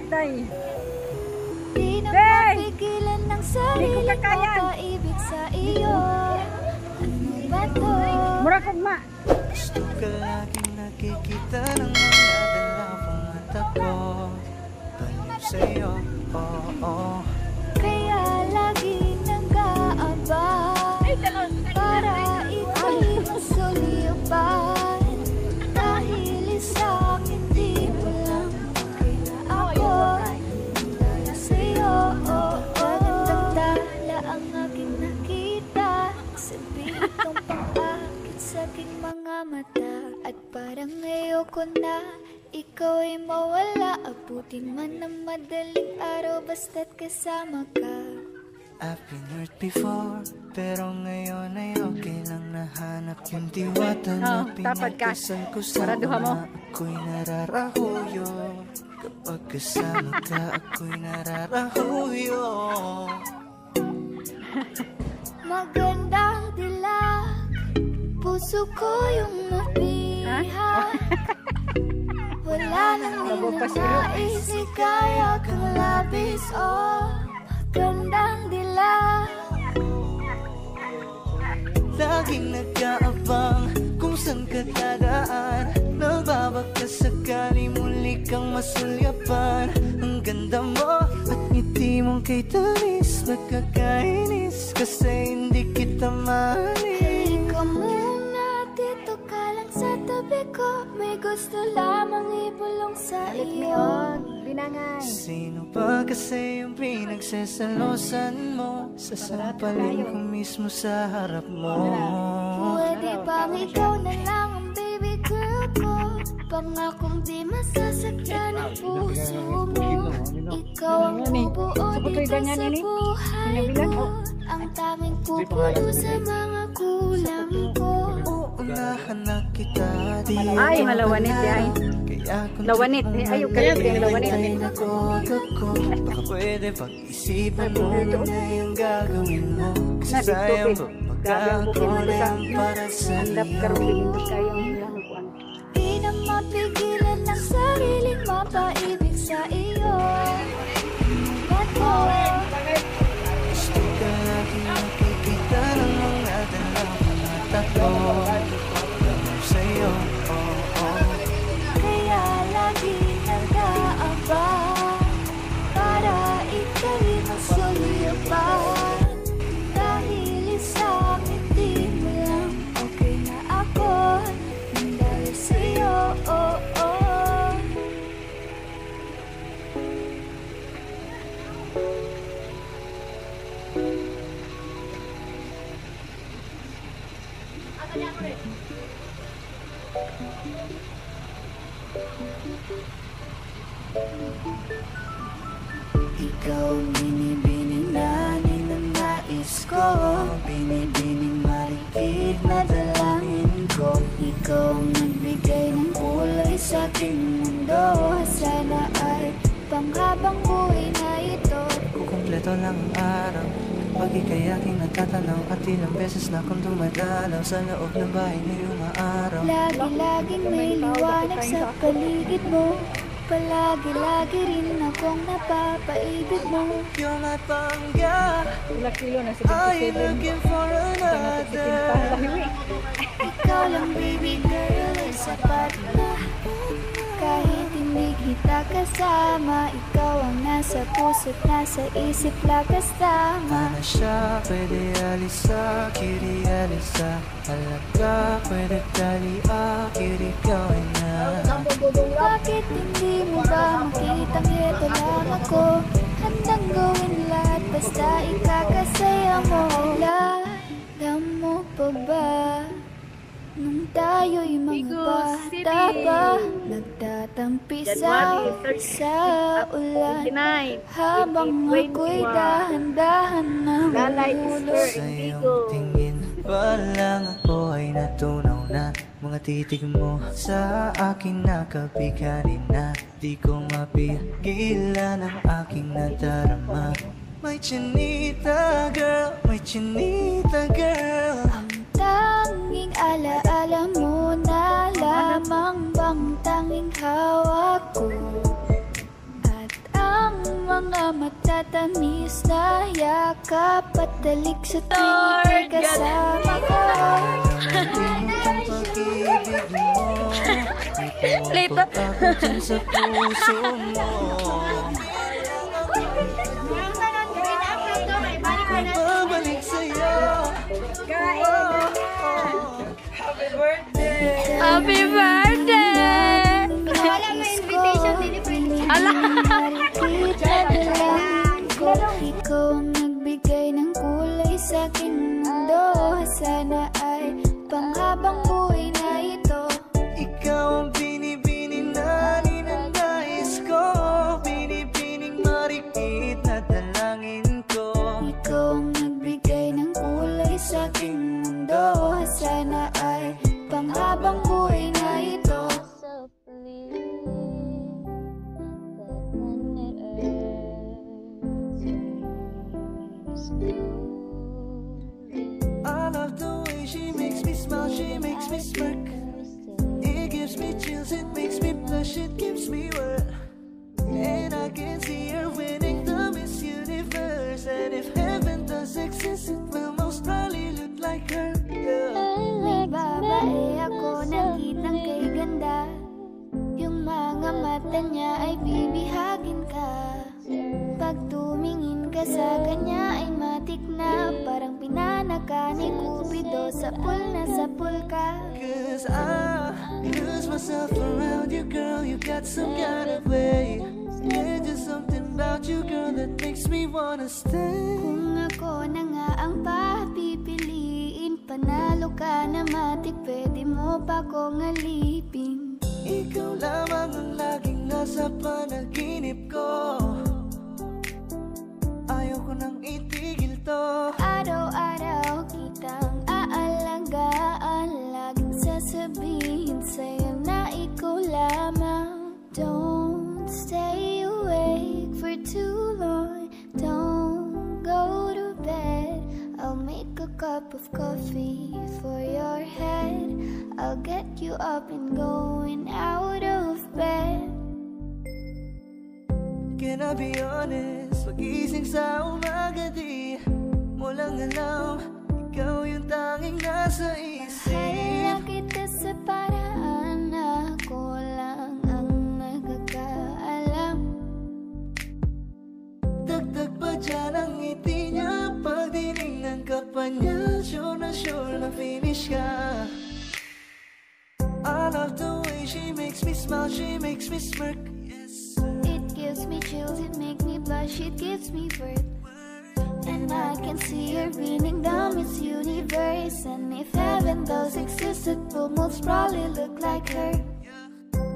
tay. Di na mapigilan ng sarili ko paibig sa iyo. Ano ba to? Mura kog ma. Gusto ka laging nakikita ng mga dalawang mata ko. Baliw sa'yo, oo. Kaya lagi nag-aabang para ikaw'y masulipan. Dahil isa'kin di mo lang kaya ako dahil sa'yo, nagtala ang aking nakita. Sabihin kong pang-akit sa aking mga mata. At parang ayoko na ikaw ay mawala. Abutin man ng madaling araw basta't kasama ka. I've been hurt before, pero ngayon ay okay lang. Nahanap yung diwata na pinagdasal ko sa una. Ako'y nararahuyo. Kapag kasama ka, ako'y nararahuyo. Magandang dilag, puso ko yung napiha. Wala nang ninanais, ikaya kang labis, magandang dilag. Laging nag-aabang kung saan ka dadaan. Nagbabaka sakali muli kang masulyapan. Ang ganda mo at ngiti mong kay tamis. Nagkakainis kasi hindi kita mahalin. Halika muna, dito ka lang sa tabi ko. May gusto lamang ibulong sa iyo. Binangay. Sino ba kasi yung pinagsasalosan mo? Sasampalin ko mismo sa harap mo. Pwede bang ikaw na lang ang baby girl ko? Pangakong di masasaktan ang puso mo. Ikaw ang bubuo dito sa buhay ko. Ang tanging pupuno sa mga kulang ko. Uunahan na kita. Ay, malawanit ay. Lawanit eh. Ayaw ka lang yung lawanit. Baka pwede pag-isipan mo na yung gagawin mo. Kasi sayang pagkakakulang para sa iyo. Di na mapigilan ng sariling mapaibig sa iyo. Bato Gusto ka lagi nakikita ng mga dalawang mata ko. Baliw sa'yo, oo. kaya lagi nag-aabang para ikaw'y masulipan. Dahil isa'kin di mo lang okay na ako dahil sa'yo, Ikaw ang binibining na ninanais ko. Binibining marikit na dalangin ko. ikaw ang nagbigay ng kulay sa aking mundo. Sana ay panghabang buhay na ito. Kukumpleto lang ang araw pag ika'y aking nagtatanaw. At ilang beses na akong dumadalaw sa loob ng bahay ngayong araw. Lagi-laging may liwanag sa paligid mo. Palagi-lagi rin akong napapaibig mo. You're my pangga, Ilang kilo na I'm 77. looking for another. Ikaw lang baby girl ay sapat na. Kahit hindi kita kasama, ikaw ang nasa puso't nasa isip lakas tama. Mana siya, pwede alisa, kiri alisa. Halaga, pwede tali, kiri gawin na. Bakit hindi mo ba makitang ito lang ako? Handang gawin lahat basta ikakasaya mo. Alala mo pa ba nung tayo'y mga bata pa? Nagtatampi sa ulan habang ako'y dahan-dahan na hulog. Sa iyong tingin pa lang ako ay natunaw na. Mga titig mo sa akin nakabiganin na. Di ko mapigilan ang aking nadarama. May chinita girl, may chinita girl. Ang tanging alaala mo na lamang bang tanging hawak ko. At na matatamis na yakap at dalik sa tuwing kasama ko. Lito. Sa puso mo babalik sa'yo. Happy birthday! Wala may invitation din. Ala! Ikaw ang nagbigay ng kulay sa aking mundo. Sana ay panghabang buhay na ito. Ikaw ang binibining na ninanais ko, binibining marikit na dalangin ko. Ikaw ang nagbigay ng kulay sa aking mundo. Sana ay panghabang buhay na ito. I love the way she makes me smile, she makes me smirk. It gives me chills, it makes me blush, it gives me work. And I can see her winning the Miss Universe. And if heaven does exist, it will most probably look like her. May babae ako nakitang kay ganda. Yung mga mata niya ay bibihagin ka. Pag tumingin ka sa kanya ay matik na. Parang pinanaka ni Cupido, sapul na sapul ka. Cause I lose myself around you, girl. You got some kind of way. There's just something about you, girl, that makes me wanna stay. Kung ako na nga ang papipiliin, panalo ka na matik, pwede mo pa kong alipin. Ikaw lamang ang laging nasa panaginip ko. Ayaw ko nang itigil to. Araw-araw kitang aalagaan, laging sasabihin sa'yo na ikaw lamang. Don't stay awake for too long, don't go to bed. I'll make a cup of coffee for your head. I'll get you up and going out of bed. Can I be honest? Pag-ising sa umaga di mo lang alam, ikaw yung tanging nasa isip. Mahal kita sa paraan na ako lang ang nagkakaalam. Dagdag pa dyan ang ngiti niya, pag dinignan ka pa niya, sure na finish ka. I love the way she makes me smile, she makes me smirk. It gives me chills, it makes me blush, it gives me birth. And I can see her winning the Miss Universe. And if heaven does exist, it will most probably look like her.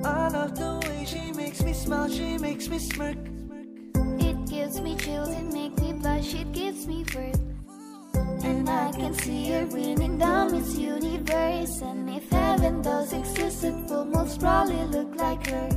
I love the way she makes me smile, she makes me smirk. It gives me chills, it makes me blush, it gives me birth. And I can see her winning the Miss Universe. And if heaven does exist, it will most probably look like her.